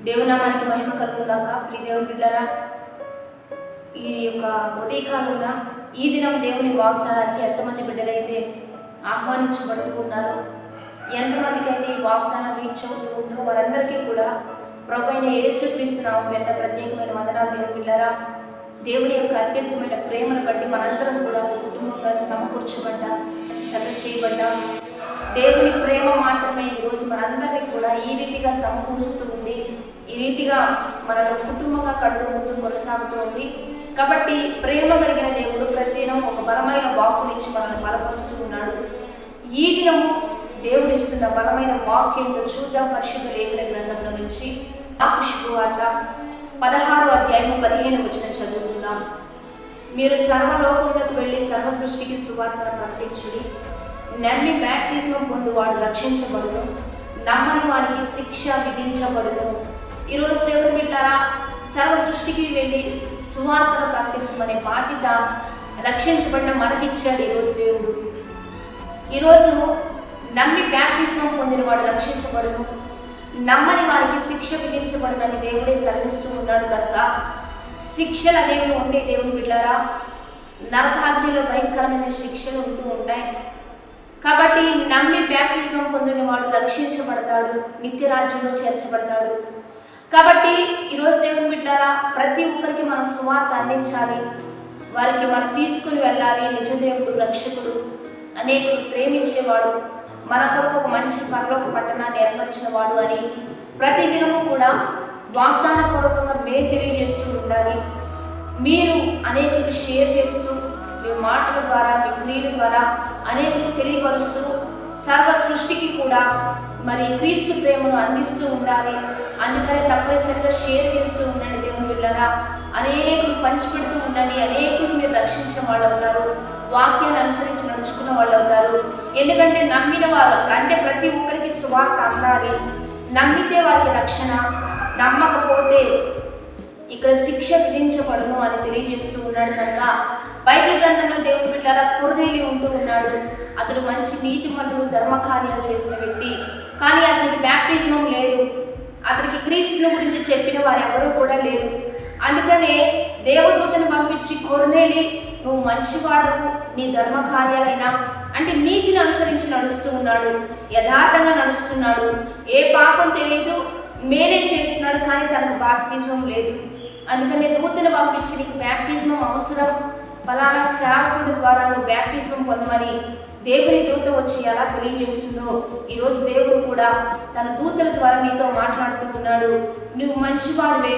దేవుని నామానికి మహిమ కలుగును గాక. ప్రియ దేవుని బిడ్డలారా, ఈ యొక్క ఉదయకాలంలో ఈ దినం దేవుని వాగ్దానానికి ఎంతమంది బిడ్డలైతే ఆహ్వానించబడుతూ ఉన్నారో, ఎంతమందికి అయితే ఈ వాగ్దానం రీచ్ అవుతూ ఉందో వారందరికీ కూడా ప్రభువైన యేసుక్రీస్తు నామం పేరిట ప్రత్యేకమైన వందనాలు. దేవుని బిడ్డలారా, దేవుని యొక్క అత్యధికమైన ప్రేమను బట్టి మనందరం కూడా కుటుంబంగా సమకూర్చబడ్డా, చదువు చేయబడ్డా. దేవుని ప్రేమ మాత్రమే ఈరోజు మనందరినీ కూడా ఈ రీతిగా సమకూరుస్తూ ఉంది, ఈ రీతిగా మనలో కుటుంబంగా కడుతూ ముందు కొనసాగుతూ ఉంది. కాబట్టి ప్రేమ కలిగిన దేవుడు ప్రతిదినం ఒక బలమైన వాక్కునిచ్చి మనల్ని బలపరుస్తూ ఉన్నాడు. ఈ దినము దేవుడిస్తున్న బలమైన వాక్యంతో చూద్దాం. పరిశుద్ధ లేఖన గ్రంథంలో నుంచి మార్కు శుభవార్త 16వ అధ్యాయం 15వ వచనం చదువుకుందాం. మీరు సర్వలోకములకు వెళ్ళి సర్వ సృష్టికి సువార్తను ప్రకటించుడి. నమ్మి బాప్తిస్మం పొందువాడు రక్షించబడును, నమ్మని వారికి శిక్ష విధించబడును. ఈరోజు దేవుడు బిడ్డారా, సర్వ సృష్టికి వెళ్ళి సువార్తను ప్రకటించమనే బాధ్యత రక్షించబడిన మనకిచ్చాడు ఈరోజు దేవుడు. ఈరోజు నమ్మి బాప్తిస్మం పొందిన వాడు రక్షించబడును, నమ్మని వారికి శిక్ష విధించబడునని దేవుడే సెలవిస్తూ ఉన్నాడు. కనుక శిక్షలు అనేవి ఉండే దేవుని బిడ్డారా, నరకాగ్నిలో భయంకరమైన శిక్షలు ఉంటూ ఉంటాయి. కాబట్టి నమ్మి బాప్తిస్మం పొందిన వాడు రక్షించబడతాడు, నిత్యరాజ్యంలో చేర్చబడతాడు. కాబట్టి ఈరోజు దేవుని బిడ్డారా, ప్రతి ఒక్కరికి మనం సువార్త అందించాలి, వారికి మనం తీసుకుని వెళ్ళాలి. నిజదేవుడు, రక్షకుడు, అనేకులు ప్రేమించేవాడు, మన కొరకు ఒక మంచి పరలోక పట్టణాన్ని ఏర్పరిచిన వాడు అని ప్రతిదినము కూడా వాగ్దానపూర్వకంగా మేము తెలియజేస్తూ ఉండాలి. మీరు అనేకులకు షేర్ చేస్తూ, మీ మాటల ద్వారా, మీ క్రియల ద్వారా అనేకులకు తెలియపరుస్తూ సర్వ సృష్టికి కూడా మరి క్రీస్తు ప్రేమను అందిస్తూ ఉండాలి. అందుకని తప్పనిసరిగా షేర్ చేస్తూ ఉండండి. దేవుని బిడ్డలారా, అనేకులు పంచిపెడుతూ ఉండండి. అనేకులు మీరు రక్షించిన వాళ్ళు అవుతారు, వాక్యాన్ని అనుసరించి నడుచుకున్న వాళ్ళు అవుతారు. ఎందుకంటే నమ్మిన వారు అంటే ప్రతి ఒక్కరికి సువార్త అందాలి. నమ్మితే వారికి రక్షణ, నమ్మకపోతే ఇక్కడ శిక్ష విధించబడును అని తెలియజేస్తూ ఉన్నాడు. కనుక బైబిల్ గ్రంథంలో దేవుని బిడ్డలారా, కొర్నేలి ఉంటూ ఉన్నాడు. అతడు మంచి నీతిమంతుడు, ధర్మకార్యాలు చేసిన వ్యక్తి. కానీ అతనికి బాప్తిస్మం లేదు, అతనికి క్రీస్తుని గురించి చెప్పిన వారు ఎవరూ కూడా లేరు. అందుకనే దేవదూతను పంపించి, కొర్నేలి నువ్వు మంచివాడవు, నీ ధర్మకార్యాలైనా అంటే నీతిని అనుసరించి నడుస్తూ ఉన్నాడు, యథార్థంగా నడుస్తున్నాడు, ఏ పాపం తెలియదు, మేలే చేస్తున్నాడు, కానీ తనకు బాప్తిస్మం లేదు. అందుకని దూతను పంపించి నీకు బాప్తిస్మం అవసరం, ఫలానా సేవకుడి ద్వారా నువ్వు బాప్తిస్మం పొందమని దేవుని దూత వచ్చి ఎలా తెలియజేస్తుందో ఈరోజు దేవుడు కూడా తన దూతల ద్వారా నీతో మాట్లాడుతూ ఉన్నాడు. నువ్వు మంచివాడివే,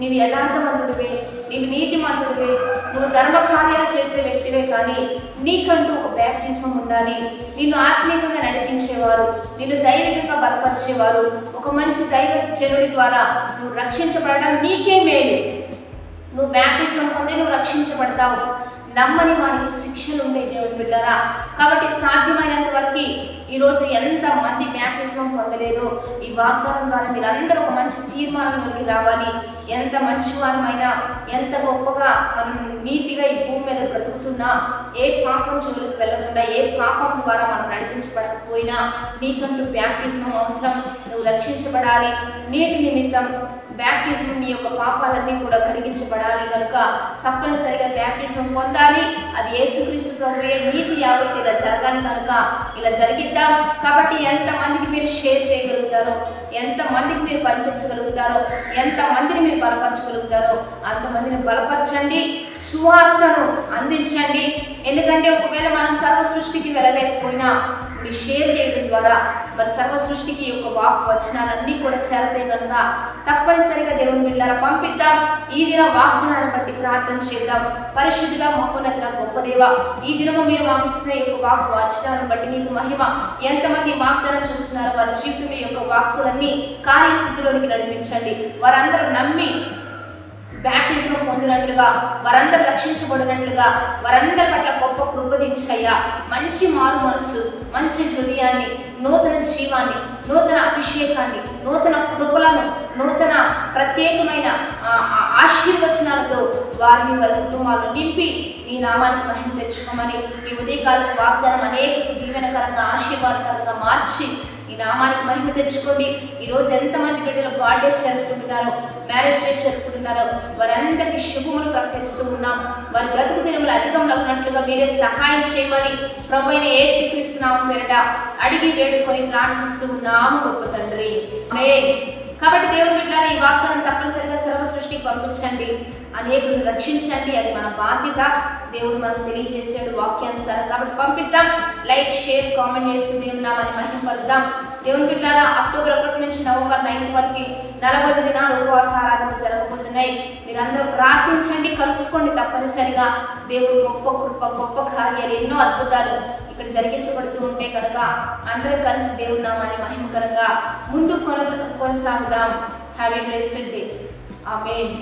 నీవు యథార్థవంతుడివే, నీవు నీతిమంతుడివే, నువ్వు ధర్మకార్యాలు చేసే వ్యక్తివే, కానీ నీకంటూ ఒక బాప్తిస్మం ఉండాలి. నిన్ను ఆత్మీయంగా నడిపించేవారు, నిన్ను దైవికంగా బలపరిచేవారు, ఒక మంచి దైవ జనుడి ద్వారా నువ్వు రక్షించబడడం నీకే మేలు. నువ్వు బాప్తిస్మం పొంది నువ్వు రక్షించబడతావు. నమ్మని వారికి శిక్షలు ఉంటాయి దేవుని బిడ్డలారా. కాబట్టి సాధ్యమైనంత వరకు ఈరోజు ఎంతమంది బాప్తిస్మం పొందలేదో ఈ వాగ్దానం ద్వారా మీరందరూ ఒక మంచి తీర్మానంలోకి రావాలి. ఎంత మంచివారమైనా, ఎంత గొప్పగా మనం నీతిగా ఈ భూమి మీద బ్రతుకుతున్నా, ఏ పాపం జోలికి వెళ్ళకుండా, ఏ పాపం ద్వారా మనం నడిపించబడకపోయినా నీకంటూ బాప్తిస్మం అవసరం. నువ్వు రక్షించబడాలి. నీటి నిమిత్తం బాప్తిస్మం నీ యొక్క పాపాలన్నీ కూడా కడిగించబడాలి. కనుక తప్పనిసరిగా బాప్తిస్మం పొందాలి. అది యేసుక్రీస్తు ప్రభువే నీతి యావత్తు ఇలా జరగాలి. కనుక ఇలా జరిగిద్దాం. కాబట్టి ఎంతమందికి మీరు షేర్ చేయగలుగుతారో, ఎంతమందికి మీరు పంపించగలుగుతారో, ఎంతమందిని మీరు బలపరచగలుగుతారో అంతమందిని బలపరచండి, సువార్తను అందించండి. ఎందుకంటే ఒకవేళ మనం సర్వ సృష్టికి వెళ్ళలేకపోయినా మీరు షేర్ చేయడం ద్వారా మరి సర్వ సృష్టికి యొక్క వాక్ వచనాలన్నీ కూడా చేరతాయి. కనుక తప్పనిసరిగా దేవుని బిడ్డలారా పంపిద్దాం. ఈ దిన వాగ్దానాన్ని బట్టి ప్రార్థన చేద్దాం. పరిశుద్ధుల మహోన్నతుల గొప్ప దేవ, ఈ దినము మీరు మాకు ఇస్తున్న యొక్క వాక్ వచనాలను బట్టి నీకు మహిమ. ఎంతమంది వాగ్దానం చూస్తున్నారో వారి జీవితం యొక్క వాక్కులన్నీ కార్యసిద్ధిలోనికి నడిపించండి. వారందరూ నమ్మి బాప్తిస్మం పొందినట్లుగా, వారందరూ రక్షించబడినట్లుగా, వారందరి పట్ల గొప్ప కృపదించయ్యా. మంచి మారు మనస్సు, మంచి హృదయాన్ని, నూతన జీవాన్ని, నూతన అభిషేకాన్ని, నూతన కృపలను, నూతన ప్రత్యేకమైన ఆశీర్వచనాలతో వారిని వారి కుటుంబాలను నింపి నీ నామానికి మహిమ తెచ్చుకోమని ఈ ఉదయకాల వాగ్దానం అనేక దీవెనకరంగా, ఆశీర్వాదకరంగా మార్చి ఈ నామానికి మహిమ తెచ్చుకోండి. ఈరోజు ఎంతమంది బిడ్డలు బర్త్డేస్ జరుపుకుంటున్నారో, మ్యారేజ్ డేస్ జరుపుకుంటున్నారో వారందరికీ శుభములు ప్రకటిస్తూ ఉన్నాం. వారి బ్రతుకు దినములు అధికంలో ఉన్నట్లుగా మీరే సహాయం చేయమని ప్రభువైన యేసుక్రీస్తు నామమున పేరట అడిగి వేడుకొని ప్రార్థిస్తూ ఉన్నాము గొప్ప తండ్రి. ఆమేన్. కాబట్టి దేవుని బిడ్డలారా, ఈ వాగ్దానం తప్పనిసరిగా సర్వ సృష్టికి పంపించండి, అనేకులను రక్షించండి. అది మన బాధ్యత. దేవుడు మనకు తెలియజేసాడు వాక్యానుసారం. కాబట్టి పంపిద్దాం. లైక్, షేర్, కామెంట్ చేస్తూ దేవుని నామాన్ని మహిమపరుద్దాం. దేవుని బిడ్డలారా, అక్టోబర్ 1 నుంచి నవంబర్ 9 వరకు 40 దినాలు ఉపవాస ఆరాధన జరగబోతున్నాయి. మీరందరూ ప్రార్థించండి, కలుసుకోండి. తప్పనిసరిగా దేవుడు గొప్ప కృప, గొప్ప కార్యాలు, ఎన్నో అద్భుతాలు ఇక్కడ జరిగించబడుతూ ఉంటే కనుక అందరం కలిసి దేవుని నామాన్ని మహిమకరంగా ముందుకు కొనసాగుదాం. Have a blessed day. Amen.